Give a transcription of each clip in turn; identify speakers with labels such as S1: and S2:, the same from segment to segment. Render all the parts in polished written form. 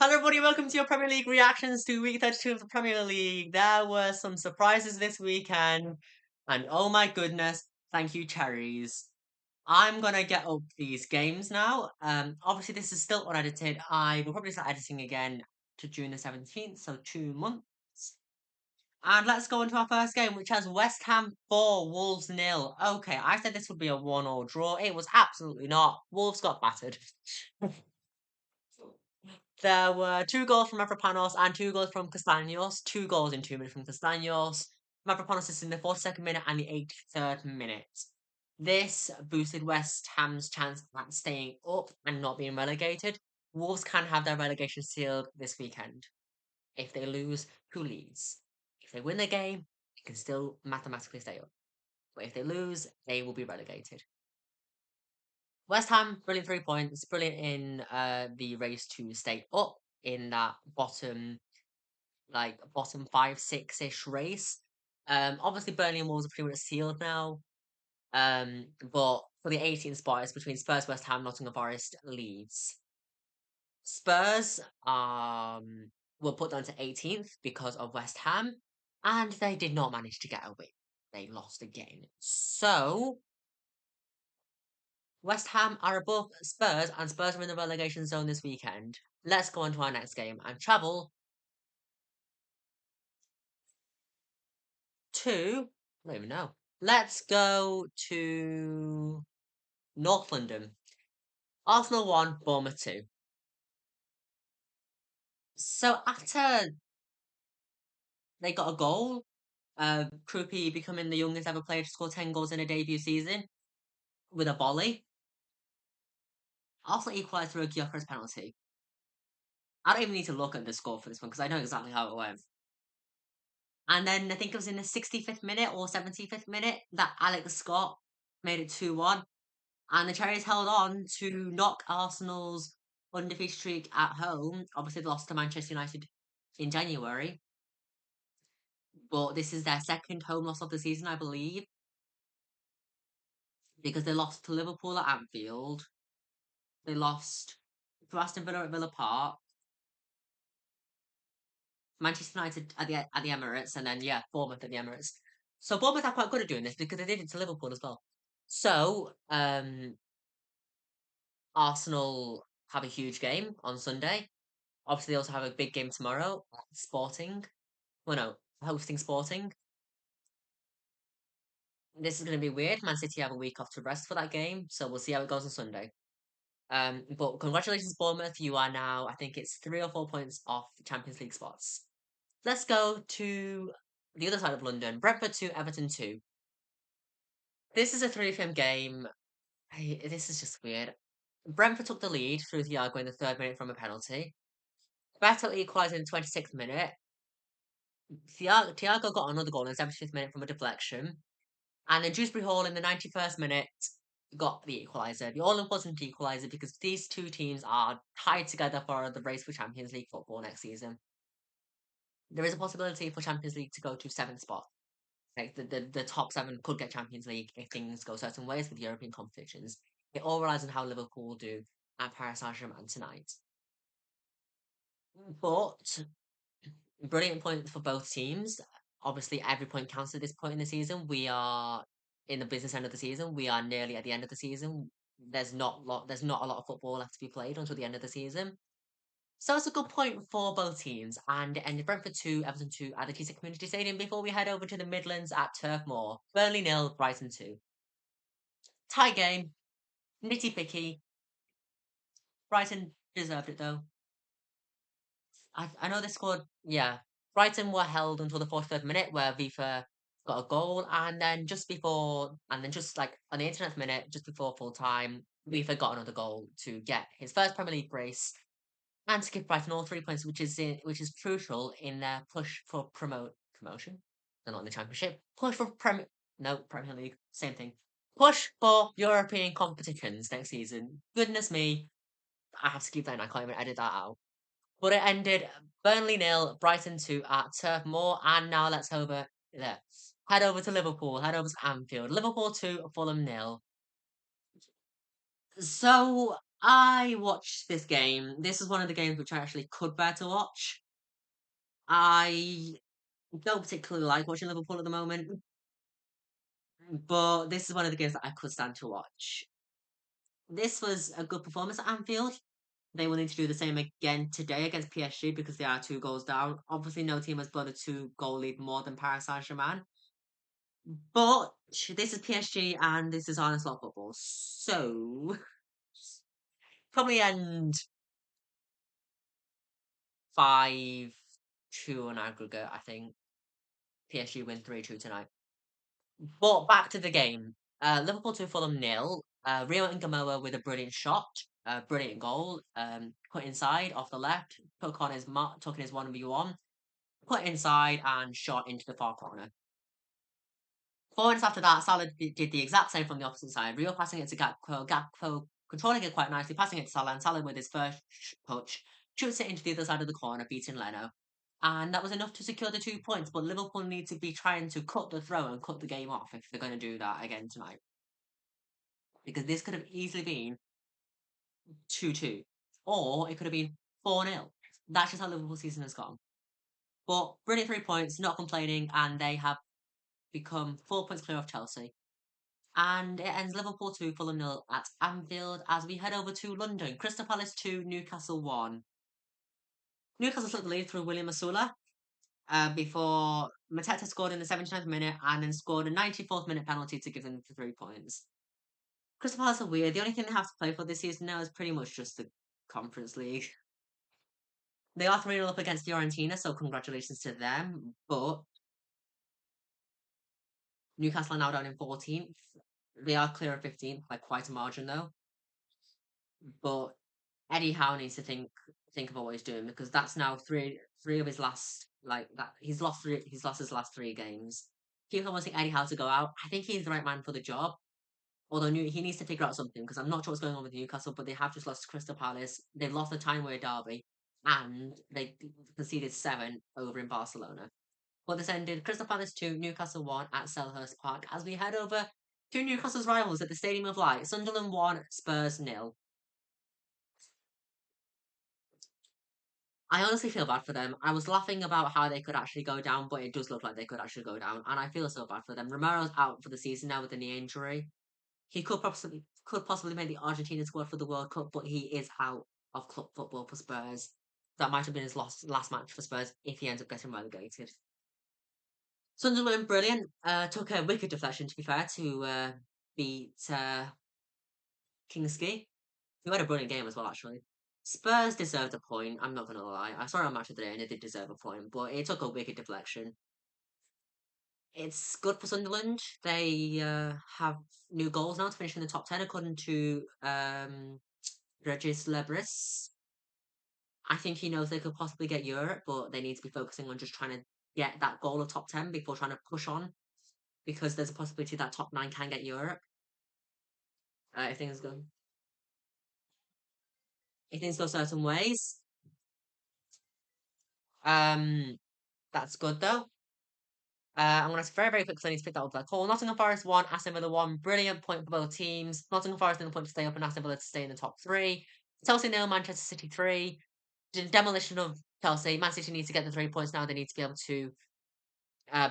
S1: Hello, everybody. Welcome to your Premier League reactions to Week 32 of the Premier League. There were some surprises this weekend, and oh my goodness, thank you, cherries. I'm gonna get up these games now. Obviously, this is still unedited. I will probably start editing again to June the 17th, so 2 months. And let's go into our first game, which has West Ham 4, Wolves nil. Okay, I said this would be a 1-1 draw. It was absolutely not. Wolves got battered. There were 2 goals from Mavropanos and 2 goals from Castaños. 2 goals in 2 minutes from Castaños. Mavropanos is in the 42nd minute and the 83rd minute. This boosted West Ham's chance at staying up and not being relegated. Wolves can have their relegation sealed this weekend. If they lose, who leads? If they win the game, they can still mathematically stay up. But if they lose, they will be relegated. West Ham, brilliant 3 points, brilliant in the race to stay up in that bottom 5, 6-ish race. Obviously Burnley and Wolves are pretty much sealed now. But for the 18th spot, it's between Spurs, West Ham, Nottingham Forest, Leeds. Spurs were put down to 18th because of West Ham, and they did not manage to get a win. They lost again. So West Ham are above Spurs, and Spurs are in the relegation zone this weekend. Let's go on to our next game and travel to. I don't even know. Let's go to North London. Arsenal 1, Bournemouth 2. So after they got a goal, Krupi becoming the youngest ever player to score 10 goals in a debut season with a volley. Arsenal equalised through a Gyökeres penalty. I don't even need to look at the score for this one because I know exactly how it went. And then I think it was in the 65th minute or 75th minute that Alex Scott made it 2-1. And the Cherries held on to knock Arsenal's undefeated streak at home. Obviously, they lost to Manchester United in January. But this is their second home loss of the season, I believe. Because they lost to Liverpool at Anfield. They lost to Aston Villa at Villa Park. Manchester United at the Emirates, and then Bournemouth at the Emirates. So Bournemouth are quite good at doing this because they did it to Liverpool as well. So Arsenal have a huge game on Sunday. Obviously, they also have a big game tomorrow at Sporting. Well, no, hosting Sporting. This is going to be weird. Man City have a week off to rest for that game, so we'll see how it goes on Sunday. But congratulations, Bournemouth. You are now, I think it's 3 or 4 points off Champions League spots. Let's go to the other side of London. Brentford 2, Everton 2. This is a 3 p.m. game. This is just weird. Brentford took the lead through Thiago in the 3rd minute from a penalty. Beto equalised in the 26th minute. Thiago got another goal in the 75th minute from a deflection. And then Dewsbury Hall in the 91st minute got the equaliser. The all-important equaliser because these two teams are tied together for the race for Champions League football next season. There is a possibility for Champions League to go to 7th spot. Like the top 7 could get Champions League if things go certain ways with European competitions. It all relies on how Liverpool do at Paris Saint-Germain tonight. But brilliant points for both teams. Obviously, every point counts at this point in the season. We are in the business end of the season. We are nearly at the end of the season. There's not a lot of football left to be played until the end of the season. So it's a good point for both teams. And it ended Brentford 2, Everton 2 at the Teesside Community Stadium before we head over to the Midlands at Turf Moor. Burnley 0, Brighton 2. Tie game. Nitty picky. Brighton deserved it though. I know they scored. Yeah, Brighton were held until the 43rd minute, where Viva got a goal, and then just like on the 89th minute, just before full time, Viva got another goal to get his first Premier League brace and to give Brighton all 3 points, which is crucial in their push for promotion. They're not in the Championship. Push for Premier League, same thing. Push for European competitions next season. Goodness me, I have to keep that in. I can't even edit that out. But it ended Burnley 0, Brighton 2 at Turf Moor, and now head over to Liverpool, head over to Anfield. Liverpool 2, Fulham 0. So I watched this game. This is one of the games which I actually could bear to watch. I don't particularly like watching Liverpool at the moment, but this is one of the games that I could stand to watch. This was a good performance at Anfield. They will need to do the same again today against PSG because they are 2 goals down. Obviously, no team has blown a 2 goal lead more than Paris Saint Germain. But this is PSG and this is honest lot football. So, probably end 5-2 on aggregate, I think. PSG win 3-2 tonight. But back to the game. Liverpool 2, Fulham nil. Rio and Gamoa with a brilliant shot. Brilliant goal. Put inside off the left. Took in his 1v1. Put inside and shot into the far corner. 4 minutes after that, Salah did the exact same from the opposite side. Rio passing it to Gakpo. Gakpo controlling it quite nicely, passing it to Salah, and Salah with his first touch shoots it into the other side of the corner, beating Leno. And that was enough to secure the 2 points. But Liverpool need to be trying to cut the throw and cut the game off if they're going to do that again tonight. Because this could have easily been 2-2. Or it could have been 4-0. That's just how Liverpool's season has gone. But brilliant 3 points, not complaining, and they have become 4 points clear of Chelsea. And it ends Liverpool 2, Fulham nil at Anfield as we head over to London. Crystal Palace 2, Newcastle 1. Newcastle took the lead through William Masula before Mateta scored in the 79th minute and then scored a 94th minute penalty to give them the 3 points. Crystal Palace are weird. The only thing they have to play for this season now is pretty much just the Conference League. They are 3-0 up against Fiorentina, so congratulations to them. But Newcastle are now down in 14th. They are clear of 15th by quite a margin, though. But Eddie Howe needs to think about what he's doing because that's now three of his last like that he's lost his last 3 games. People wanting Eddie Howe to go out. I think he's the right man for the job. Although he needs to figure out something because I'm not sure what's going on with Newcastle, but they have just lost to Crystal Palace. They've lost the Timeway derby, and they conceded 7 over in Barcelona. But this ended Crystal Palace 2, Newcastle 1 at Selhurst Park as we head over to Newcastle's rivals at the Stadium of Light. Sunderland 1, Spurs 0. I honestly feel bad for them. I was laughing about how they could actually go down, but it does look like they could actually go down, and I feel so bad for them. Romero's out for the season now with a knee injury. He could possibly make the Argentina squad for the World Cup, but he is out of club football for Spurs. That might have been his last match for Spurs if he ends up getting relegated. Sunderland, brilliant. Took a wicked deflection, to be fair, to beat Kingsley, who had a brilliant game as well, actually. Spurs deserved a point. I'm not going to lie. I saw it on Match of the Day and they did deserve a point, but it took a wicked deflection. It's good for Sunderland. They have new goals now to finish in the top 10, according to Regis Lebris. I think he knows they could possibly get Europe, but they need to be focusing on just trying to get that goal of top 10 before trying to push on, because there's a possibility that top 9 can get Europe. If things go, certain ways. Um, that's good though. I'm going to very, very quickly need to pick that up that call. Nottingham Forest 1, Aston Villa 1. Brilliant point for both teams. Nottingham Forest in the point to stay up and Aston Villa to stay in the top 3. Chelsea 0, Manchester City 3. Demolition of Chelsea. Man City needs to get the 3 points now. They need to be able to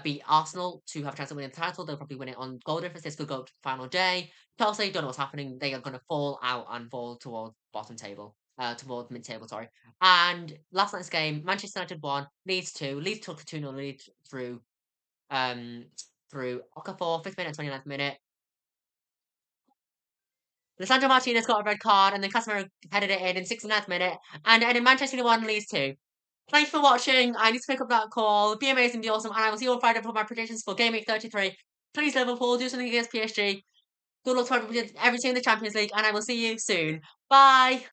S1: beat Arsenal to have a chance of winning the title. They'll probably win it on goal difference. This could go up to the final day. Chelsea, don't know what's happening. They are going to fall out and fall towards bottom table. Towards mid-table, sorry. And last night's game, Manchester United 1, Leeds 2. Leeds took a 2-0 lead through Okafor, 5th minute, 29th minute. Lisandro Martinez got a red card, and then Casemiro headed it in 69th minute, and in Manchester United 1, Leeds 2. Thanks for watching. I need to pick up that call. Be amazing, be awesome, and I will see you on Friday for my predictions for Gameweek 33. Please, Liverpool, do something against PSG. Good luck to everything in the Champions League, and I will see you soon. Bye!